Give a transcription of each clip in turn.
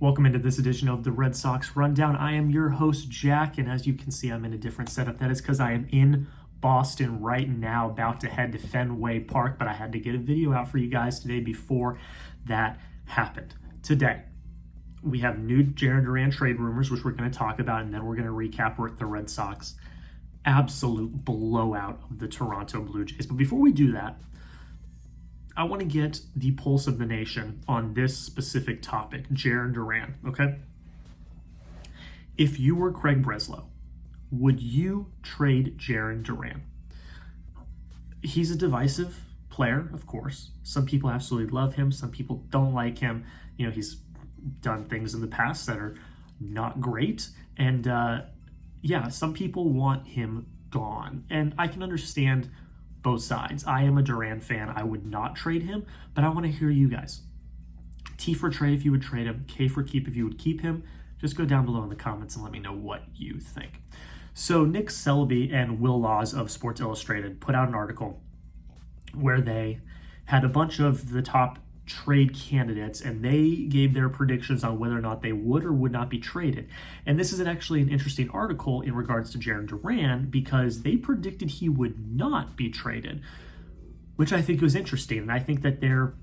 Welcome into this edition of the Red Sox Rundown. I am your host, Jack, and as you can see, I'm in a different setup. That is because I am in Boston right now, about to head to Fenway Park, but I had to get a video out for you guys today before that happened. Today, we have new Jarren Duran trade rumors, which we're going to talk about, and then we're going to recap the Red Sox absolute blowout of the Toronto Blue Jays. But before we do that, I want to get the pulse of the nation on this specific topic, Jarren Duran, okay? If you were Craig Breslow, would you trade Jarren Duran? He's a divisive player, of course. Some people absolutely love him. Some people don't like him. You know, he's done things in the past that are not great. And yeah, some people want him gone. And I can understand both sides. I am a Duran fan. I would not trade him, but I want to hear you guys. T for trade if you would trade him, K for keep if you would keep him. Just go down below in the comments and let me know what you think. So Nick Selbe and Will Laws of Sports Illustrated put out an article where they had a bunch of the top trade candidates, and they gave their predictions on whether or not they would or would not be traded. And this is actually an interesting article in regards to Jarren Duran because they predicted he would not be traded, which I think was interesting. And I think that their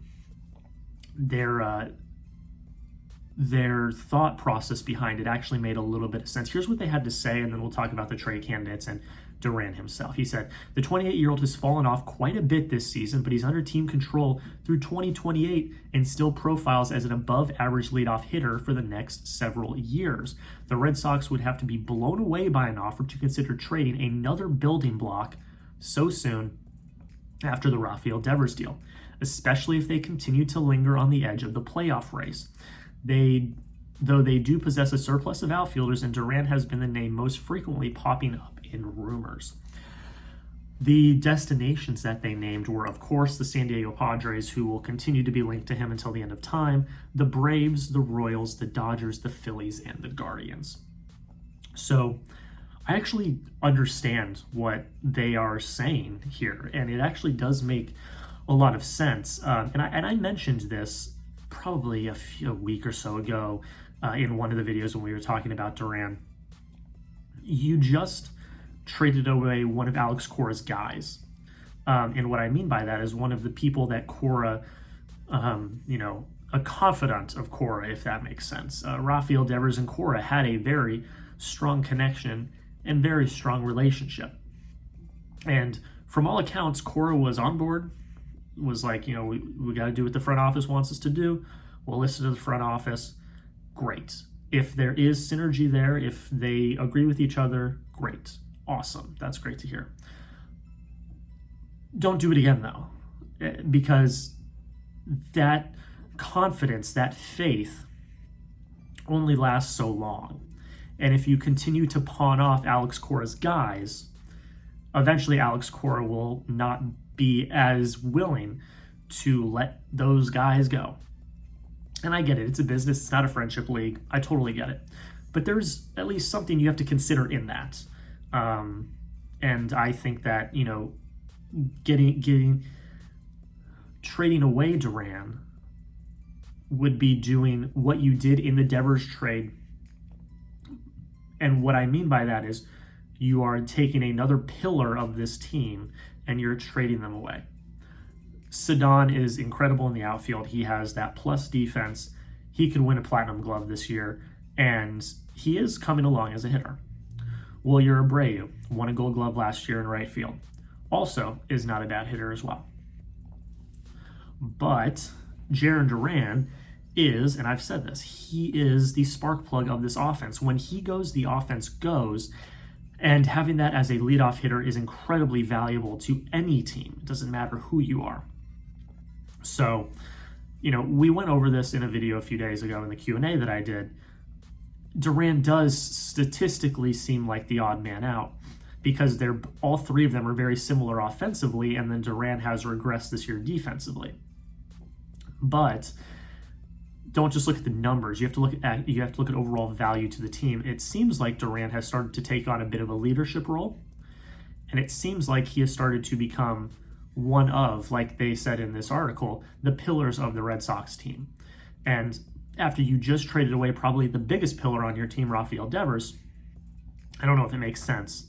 thought process behind it actually made a little bit of sense. Here's what they had to say, and then we'll talk about the trade candidates and Duran himself. He said, the 28-year-old has fallen off quite a bit this season, but he's under team control through 2028 and still profiles as an above-average leadoff hitter for the next several years. The Red Sox would have to be blown away by an offer to consider trading another building block so soon after the Rafael Devers deal, especially if they continue to linger on the edge of the playoff race. Though they do possess a surplus of outfielders, and Duran has been the name most frequently popping up in rumors. The destinations that they named were, of course, the San Diego Padres, who will continue to be linked to him until the end of time, the Braves, the Royals, the Dodgers, the Phillies, and the Guardians. So I actually understand what they are saying here, and it actually does make a lot of sense. And I mentioned this probably a week or so ago in one of the videos when we were talking about Duran. You just traded away one of Alex Cora's guys. And what I mean by that is one of the people that Cora, a confidant of Cora, if that makes sense. Rafael Devers and Cora had a very strong connection and very strong relationship. And from all accounts, Cora was on board, was like, we got to do what the front office wants us to do. We'll listen to the front office. Great. If there is synergy there, if they agree with each other, great. Awesome. That's great to hear. Don't do it again, though, because that confidence, that faith only lasts so long. And if you continue to pawn off Alex Cora's guys, eventually Alex Cora will not be as willing to let those guys go. And I get it. It's a business. It's not a friendship league. I totally get it. But there's at least something you have to consider in that. And I think that, trading away Duran would be doing what you did in the Devers trade. And what I mean by that is you are taking another pillar of this team and you're trading them away. Ceddanne is incredible in the outfield. He has that plus defense. He could win a platinum glove this year, and he is coming along as a hitter. Wilyer Abreu won a gold glove last year in right field. Also is not a bad hitter as well. But Jarren Duran is, and I've said this, he is the spark plug of this offense. When he goes, the offense goes. And having that as a leadoff hitter is incredibly valuable to any team. It doesn't matter who you are. So, we went over this in a video a few days ago in the Q&A that I did. Duran does statistically seem like the odd man out because all three of them are very similar offensively, and then Duran has regressed this year defensively. But don't just look at the numbers. You have to look at overall value to the team. It seems like Duran has started to take on a bit of a leadership role, and it seems like he has started to become one of, like they said in this article, the pillars of the Red Sox team. And after you just traded away probably the biggest pillar on your team, Rafael Devers, I don't know if it makes sense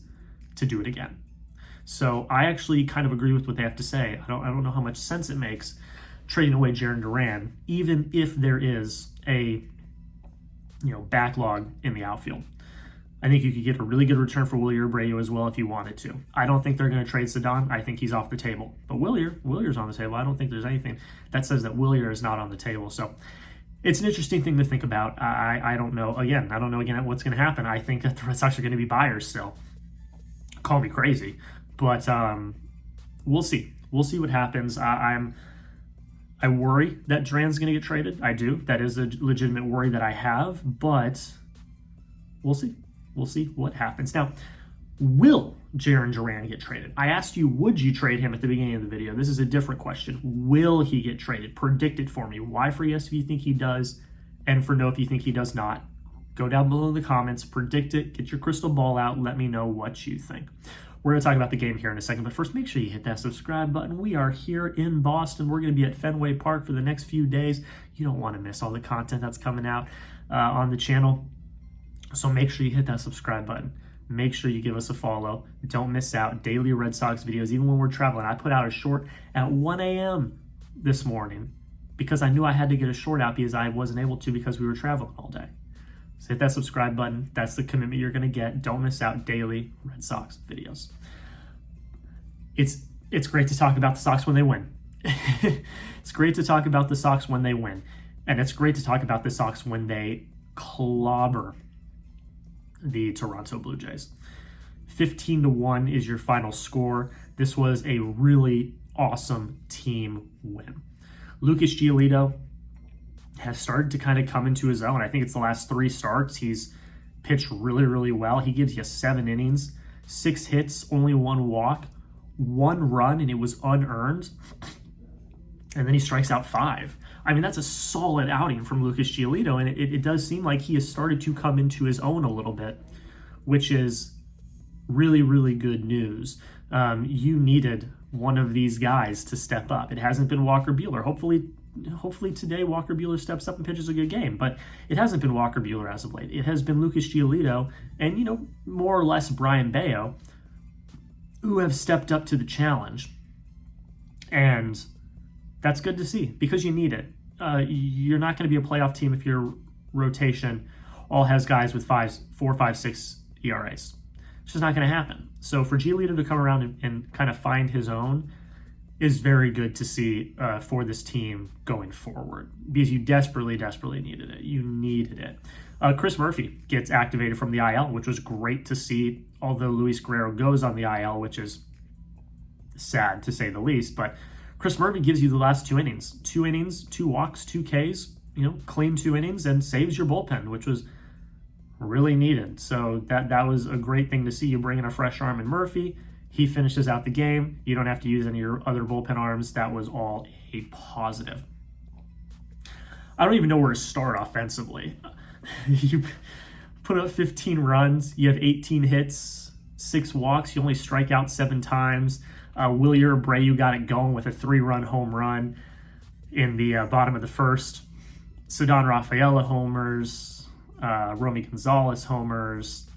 to do it again. So I actually kind of agree with what they have to say. I don't know how much sense it makes trading away Jarren Duran, even if there is a backlog in the outfield. I think you could get a really good return for Wilyer Abreu as well if you wanted to. I don't think they're going to trade Ceddanne. I think he's off the table. But Wilyer's on the table. I don't think there's anything that says that Wilyer is not on the table. So it's an interesting thing to think about. I don't know. Again, I don't know what's going to happen. I think that the Red Sox are going to be buyers still. Call me crazy. But we'll see. We'll see what happens. I worry that Duran's going to get traded. I do. That is a legitimate worry that I have. But we'll see. We'll see what happens. Now, will Jarren Duran get traded? I asked you, would you trade him at the beginning of the video? This is a different question. Will he get traded? Predict it for me. Y for yes if you think he does, and for no if you think he does not. Go down below in the comments, predict it, get your crystal ball out, let me know what you think. We're going to talk about the game here in a second, but first make sure you hit that subscribe button. We are here in Boston. We're going to be at Fenway Park for the next few days. You don't want to miss all the content that's coming out on the channel. So make sure you hit that subscribe button. Make sure you give us a follow. Don't miss out. Daily Red Sox videos, even when we're traveling. I put out a short at 1 a.m. this morning because I knew I had to get a short out because I wasn't able to because we were traveling all day. So hit that subscribe button. That's the commitment you're going to get. Don't miss out. Daily Red Sox videos. It's great to talk about the Sox when they win. It's great to talk about the Sox when they win. And it's great to talk about the Sox when they clobber the Toronto Blue Jays. 15-1 is your final score. This was a really awesome team win. Lucas Giolito has started to kind of come into his own. I think it's the last 3 starts. He's pitched really, really well. He gives you 7 innings, 6 hits, only 1 walk, 1 run, and it was unearned. And then he strikes out 5. I mean, that's a solid outing from Lucas Giolito, and it does seem like he has started to come into his own a little bit, which is really, really good news. You needed one of these guys to step up. It hasn't been Walker Buehler. Hopefully today Walker Buehler steps up and pitches a good game, but it hasn't been Walker Buehler as of late. It has been Lucas Giolito and, more or less Brayan Bello, who have stepped up to the challenge. And that's good to see because you need it. You're not going to be a playoff team if your rotation all has guys with 4, 5, 6 ERAs. It's just not going to happen. So for Giolito to come around and kind of find his own is very good to see for this team going forward because you desperately, desperately needed it. You needed it. Chris Murphy gets activated from the IL, which was great to see, although Luis Guerrero goes on the IL, which is sad to say the least, but Chris Murphy gives you the last 2 innings. 2 innings, 2 walks, 2 Ks, clean 2 innings and saves your bullpen, which was really needed. So that was a great thing to see. You bring in a fresh arm in Murphy. He finishes out the game. You don't have to use any of your other bullpen arms. That was all a positive. I don't even know where to start offensively. You put up 15 runs. You have 18 hits, 6 walks. You only strike out 7 times. Wilyer Abreu got it going with a 3-run home run in the bottom of the first. Ceddanne Rafaela homers. Romy Gonzalez homers.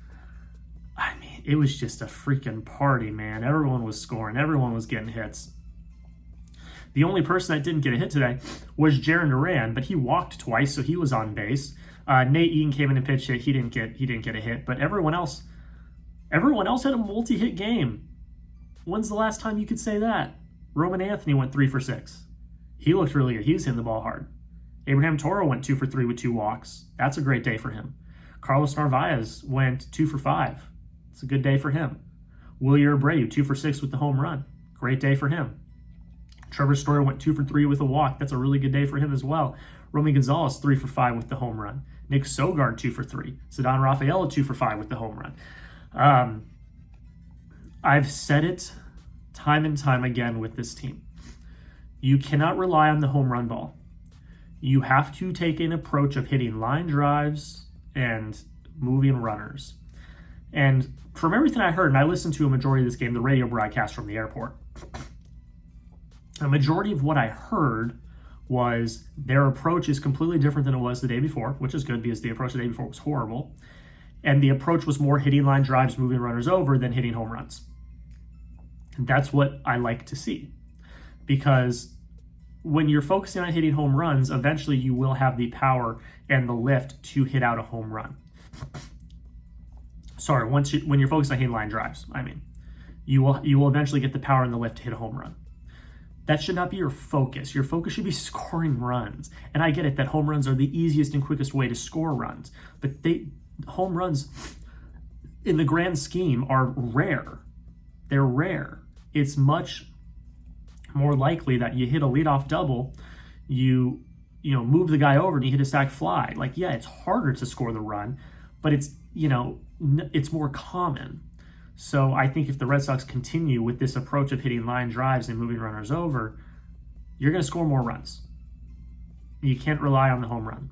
I mean, it was just a freaking party, man. Everyone was scoring. Everyone was getting hits. The only person that didn't get a hit today was Jarren Duran, but he walked twice, so he was on base. Nate Eaton came in and pitched it. He didn't get a hit, but everyone else had a multi-hit game. When's the last time you could say that? Roman Anthony went 3 for 6. He looked really good. He was hitting the ball hard. Abraham Toro went 2 for 3 with 2 walks. That's a great day for him. Carlos Narvaez went 2 for 5. It's a good day for him. Wilyer Abreu, 2 for 6 with the home run. Great day for him. Trevor Story went 2 for 3 with a walk. That's a really good day for him as well. Romy Gonzalez, 3 for 5 with the home run. Nick Sogard, 2 for 3. Ceddanne Rafaela, 2 for 5 with the home run. I've said it time and time again with this team. You cannot rely on the home run ball. You have to take an approach of hitting line drives and moving runners. And from everything I heard, and I listened to a majority of this game, the radio broadcast from the airport, a majority of what I heard was their approach is completely different than it was the day before, which is good because the approach the day before was horrible. And the approach was more hitting line drives, moving runners over than hitting home runs. And that's what I like to see, because when you're focusing on hitting home runs, eventually you will have the power and the lift to hit out a home run. Sorry, when you're focused on hitting line drives, I mean, you will eventually get the power and the lift to hit a home run. That should not be your focus. Your focus should be scoring runs. And I get it that home runs are the easiest and quickest way to score runs, but home runs in the grand scheme are rare. They're rare. It's much more likely that you hit a leadoff double, you move the guy over and you hit a sac fly. Like, yeah, it's harder to score the run, but it's more common. So I think if the Red Sox continue with this approach of hitting line drives and moving runners over, you're going to score more runs. You can't rely on the home run,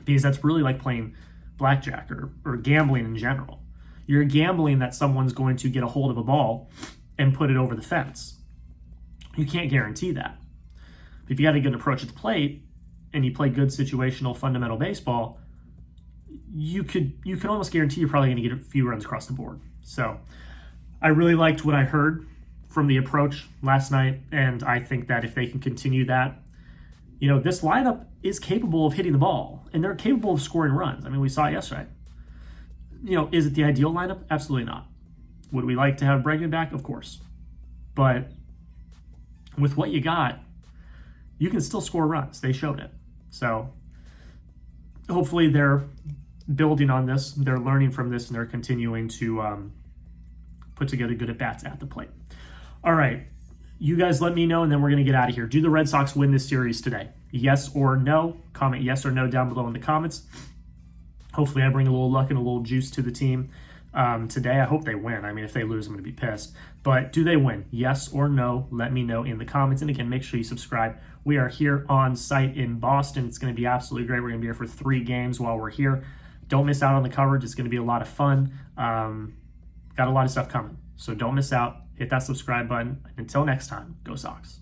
because that's really like playing blackjack or gambling in general. You're gambling that someone's going to get a hold of a ball and put it over the fence. You can't guarantee that. If you got a good approach at the plate and you play good situational fundamental baseball, you can almost guarantee you're probably going to get a few runs across the board. So I really liked what I heard from the approach last night, and I think that if they can continue that, this lineup is capable of hitting the ball, and they're capable of scoring runs. I mean, we saw it yesterday. Is it the ideal lineup? Absolutely not. Would we like to have Bregman back? Of course. But with what you got, you can still score runs. They showed it. So hopefully they're building on this, they're learning from this, and they're continuing to put together good at-bats at the plate. All right, you guys let me know, and then we're going to get out of here. Do the Red Sox win this series today? Yes or no? Comment yes or no down below in the comments. Hopefully I bring a little luck and a little juice to the team today. I hope they win. I mean, if they lose, I'm going to be pissed. But do they win? Yes or no? Let me know in the comments. And again, make sure you subscribe. We are here on site in Boston. It's going to be absolutely great. We're going to be here for 3 games while we're here. Don't miss out on the coverage. It's going to be a lot of fun. Got a lot of stuff coming. So don't miss out. Hit that subscribe button. Until next time, go Sox.